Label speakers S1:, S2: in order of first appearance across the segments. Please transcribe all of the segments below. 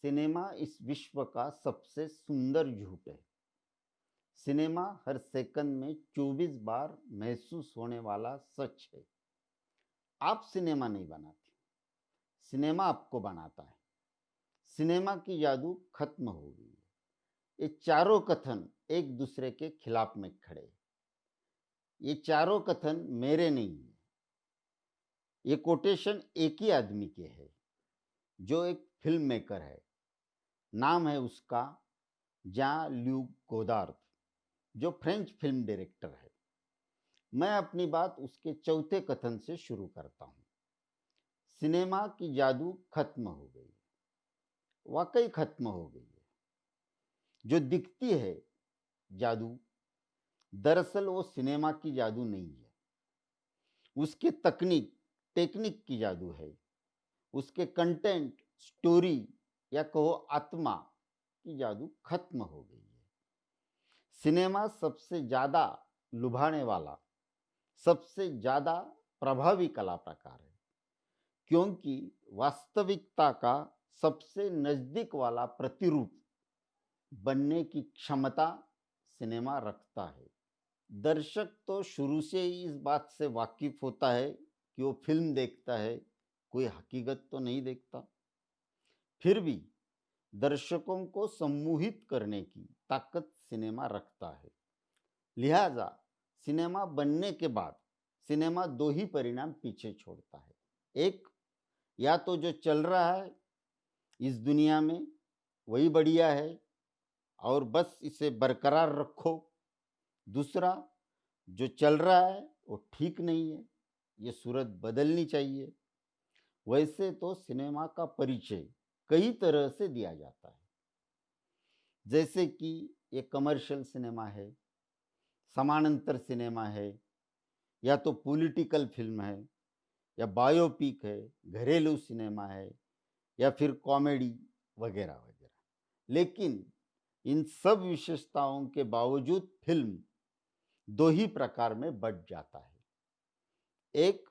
S1: Cinema इस विश्व का सबसे सुंदर झूठ है। सिनेमा हर सेकंड में 24 बार महसूस होने वाला सच है। आप सिनेमा नहीं बनाते, सिनेमा आपको बनाता है। सिनेमा की जादू खत्म हो गई है। ये चारों कथन एक दूसरे के खिलाफ में खड़े हैं। ये चारों कथन मेरे नहीं है। ये कोटेशन एक ही आदमी के है, जो एक फिल्म मेकर है। नाम है उसका जान ल्यूक गोदार्द, जो फ्रेंच फिल्म डायरेक्टर है। मैं अपनी बात उसके चौथे कथन से शुरू करता हूँ। सिनेमा की जादू खत्म हो गई है। वाकई खत्म हो गई है। जो दिखती है जादू, दरअसल वो सिनेमा की जादू नहीं है। उसकी टेक्निक की जादू है। उसके कंटेंट, स्टोरी या कहो आत्मा की जादू खत्म हो गई है। सिनेमा सबसे ज्यादा लुभाने वाला, सबसे ज्यादा प्रभावी कला प्रकार है, क्योंकि वास्तविकता का सबसे नजदीक वाला प्रतिरूप बनने की क्षमता सिनेमा रखता है। दर्शक तो शुरू से ही इस बात से वाकिफ होता है कि वो फिल्म देखता है, कोई हकीकत तो नहीं देखता। फिर भी दर्शकों को सम्मोहित करने की ताकत सिनेमा रखता है। लिहाजा सिनेमा बनने के बाद सिनेमा दो ही परिणाम पीछे छोड़ता है। एक, या तो जो चल रहा है इस दुनिया में वही बढ़िया है और बस इसे बरकरार रखो। दूसरा, जो चल रहा है वो ठीक नहीं है, ये सूरत बदलनी चाहिए। वैसे तो सिनेमा का परिचय कई तरह से दिया जाता है, जैसे कि ये कमर्शियल सिनेमा है, समानांतर सिनेमा है, या तो पॉलिटिकल फिल्म है, या बायोपिक है, घरेलू सिनेमा है, या फिर कॉमेडी वगैरह वगैरह। लेकिन इन सब विशेषताओं के बावजूद फिल्म दो ही प्रकार में बंट जाता है। एक,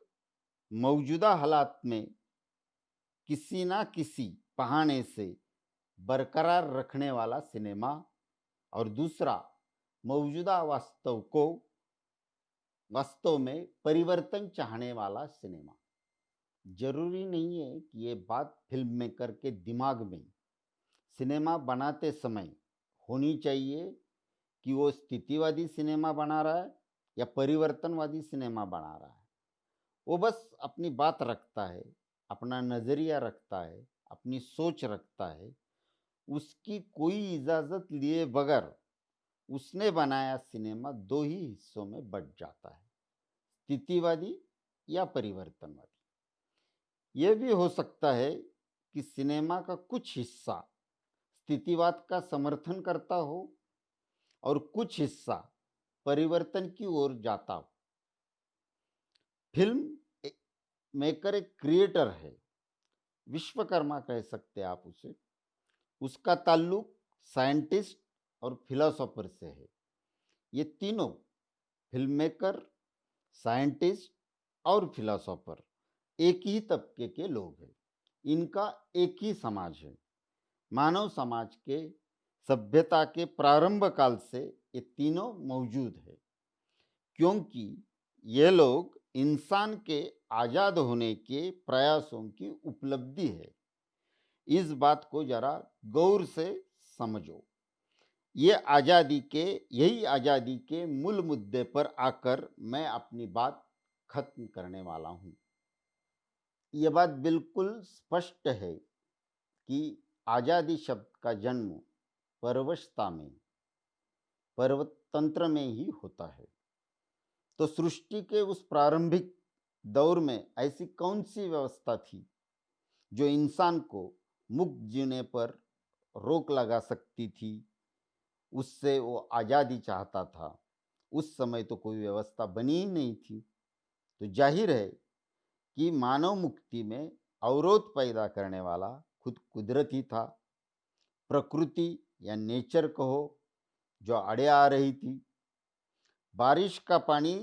S1: मौजूदा हालात में किसी ना किसी बहाने से बरकरार रखने वाला सिनेमा, और दूसरा, मौजूदा वास्तव में परिवर्तन चाहने वाला सिनेमा। जरूरी नहीं है कि ये बात फिल्म मेकर के दिमाग में सिनेमा बनाते समय होनी चाहिए कि वो स्थितिवादी सिनेमा बना रहा है या परिवर्तनवादी सिनेमा बना रहा है। वो बस अपनी बात रखता है, अपना नजरिया रखता है, अपनी सोच रखता है। उसकी कोई इजाजत लिए बगैर उसने बनाया सिनेमा दो ही हिस्सों में बंट जाता है, स्थितिवादी या परिवर्तनवादी। यह भी हो सकता है कि सिनेमा का कुछ हिस्सा स्थितिवाद का समर्थन करता हो और कुछ हिस्सा परिवर्तन की ओर जाता हो। फिल्म मेकर एक क्रिएटर है, विश्वकर्मा कह सकते हैं आप उसे। उसका ताल्लुक साइंटिस्ट और फिलोसोफर से है। ये तीनों, फिल्म मेकर, साइंटिस्ट और फिलोसोफर, एक ही तबके के लोग हैं। इनका एक ही समाज है। मानव समाज के सभ्यता के प्रारंभ काल से ये तीनों मौजूद है, क्योंकि ये लोग इंसान के आजाद होने के प्रयासों की उपलब्धि है। इस बात को जरा गौर से समझो। यही आजादी के मूल मुद्दे पर आकर मैं अपनी बात खत्म करने वाला हूं। यह बात बिल्कुल स्पष्ट है कि आजादी शब्द का जन्म परवशता में, परतंत्र में ही होता है। तो सृष्टि के उस प्रारंभिक दौर में ऐसी कौन सी व्यवस्था थी जो इंसान को मुक्त जीने पर रोक लगा सकती थी, उससे वो आज़ादी चाहता था? उस समय तो कोई व्यवस्था बनी ही नहीं थी। तो जाहिर है कि मानव मुक्ति में अवरोध पैदा करने वाला खुद कुदरत ही था। प्रकृति या नेचर कहो, जो आड़े आ रही थी। बारिश का पानी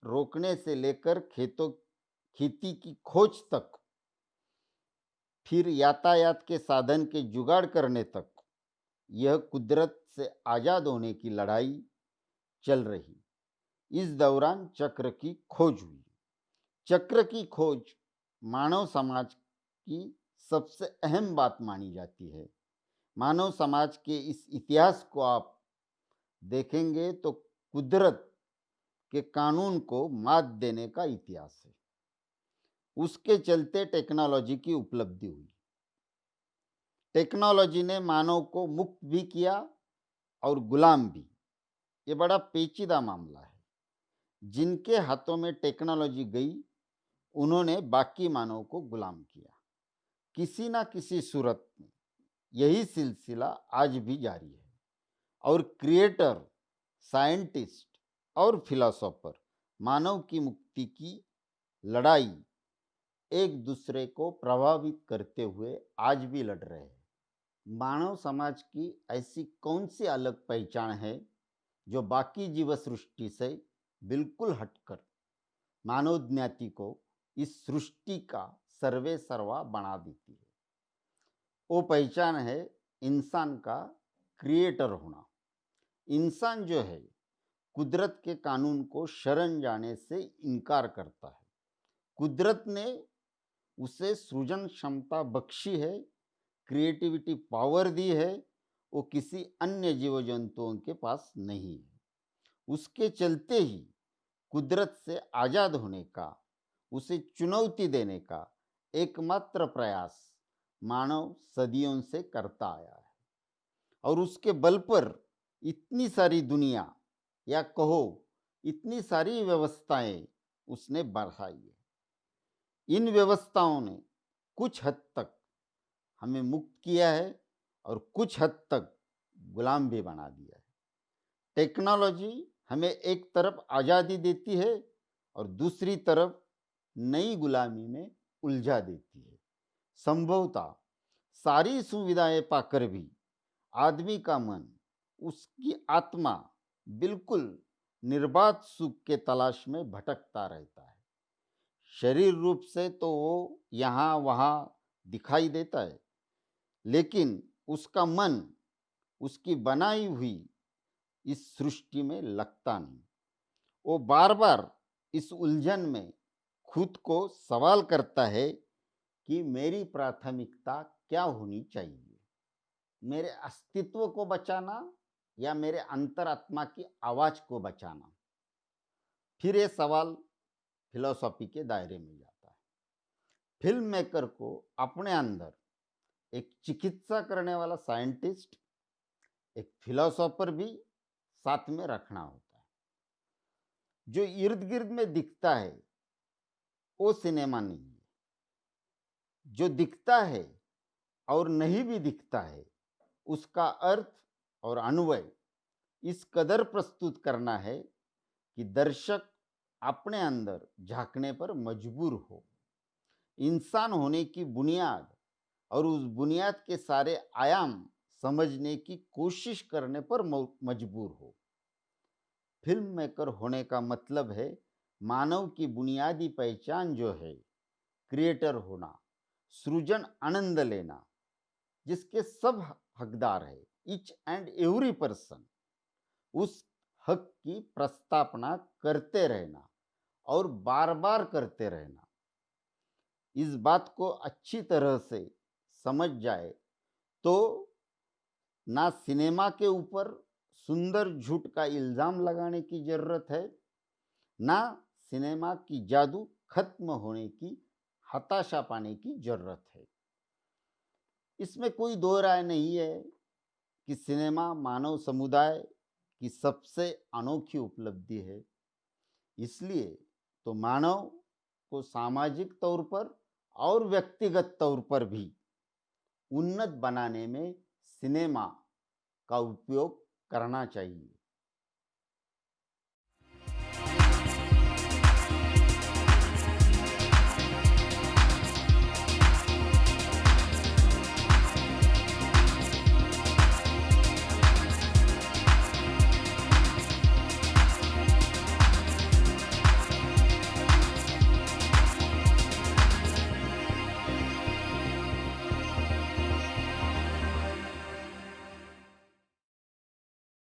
S1: रोकने से लेकर खेती की खोज तक फिर यातायात के साधन के जुगाड़ करने तक यह कुदरत से आज़ाद होने की लड़ाई चल रही। इस दौरान चक्र की खोज हुई। चक्र की खोज मानव समाज की सबसे अहम बात मानी जाती है। मानव समाज के इस इतिहास को आप देखेंगे तो कुदरत के कानून को मात देने का इतिहास है। उसके चलते टेक्नोलॉजी की उपलब्धि हुई। टेक्नोलॉजी ने मानव को मुक्त भी किया और गुलाम भी। ये बड़ा पेचीदा मामला है। जिनके हाथों में टेक्नोलॉजी गई, उन्होंने बाकी मानव को गुलाम किया। किसी ना किसी सूरत में यही सिलसिला आज भी जारी है और क्रिएटर, साइंटिस्ट और फिलोसोफर मानव की मुक्ति की लड़ाई एक दूसरे को प्रभावित करते हुए आज भी लड़ रहे हैं। मानव समाज की ऐसी कौन सी अलग पहचान है जो बाकी जीव सृष्टि से बिल्कुल हटकर मानव ज्ञाति को इस सृष्टि का सर्वे सर्वा बना देती है? वो पहचान है इंसान का क्रिएटर होना। इंसान जो है कुदरत के कानून को शरण जाने से इनकार करता है। कुदरत ने उसे सृजन क्षमता बख्शी है, क्रिएटिविटी पावर दी है, वो किसी अन्य जीव जंतुओं के पास नहीं है। उसके चलते ही कुदरत से आज़ाद होने का, उसे चुनौती देने का एकमात्र प्रयास मानव सदियों से करता आया है और उसके बल पर इतनी सारी दुनिया या कहो इतनी सारी व्यवस्थाएं उसने बढ़ाई है। इन व्यवस्थाओं ने कुछ हद तक हमें मुक्त किया है और कुछ हद तक गुलाम भी बना दिया है। टेक्नोलॉजी हमें एक तरफ आज़ादी देती है और दूसरी तरफ नई गुलामी में उलझा देती है। संभवतः सारी सुविधाएं पाकर भी आदमी का मन, उसकी आत्मा बिल्कुल निर्बाध सुख के तलाश में भटकता रहता है। शरीर रूप से तो वो यहाँ वहाँ दिखाई देता है, लेकिन उसका मन उसकी बनाई हुई इस सृष्टि में लगता नहीं। वो बार बार इस उलझन में खुद को सवाल करता है कि मेरी प्राथमिकता क्या होनी चाहिए, मेरे अस्तित्व को बचाना या मेरे अंतरात्मा की आवाज को बचाना। फिर ये सवाल फिलॉसफी के दायरे में जाता है। फिल्म मेकर को अपने अंदर एक चिकित्सा करने वाला साइंटिस्ट, एक फिलोसोफर भी साथ में रखना होता है। जो इर्द गिर्द में दिखता है वो सिनेमा नहीं है। जो दिखता है और नहीं भी दिखता है, उसका अर्थ और अन्वय इस कदर प्रस्तुत करना है कि दर्शक अपने अंदर झांकने पर मजबूर हो। इंसान होने की बुनियाद और उस बुनियाद के सारे आयाम समझने की कोशिश करने पर मजबूर हो। फिल्म मेकर होने का मतलब है मानव की बुनियादी पहचान जो है क्रिएटर होना, सृजन आनंद लेना, जिसके सब हकदार है, ईच एंड एवरी पर्सन, उस हक की प्रस्तावना करते रहना और बार बार करते रहना। इस बात को अच्छी तरह से समझ जाए तो ना सिनेमा के ऊपर सुंदर झूठ का इल्जाम लगाने की जरूरत है, ना सिनेमा की जादू खत्म होने की हताशा पाने की जरूरत है। इसमें कोई दो राय नहीं है कि सिनेमा मानव समुदाय की सबसे अनोखी उपलब्धि है। इसलिए तो मानव को सामाजिक तौर पर और व्यक्तिगत तौर पर भी उन्नत बनाने में सिनेमा का उपयोग करना चाहिए।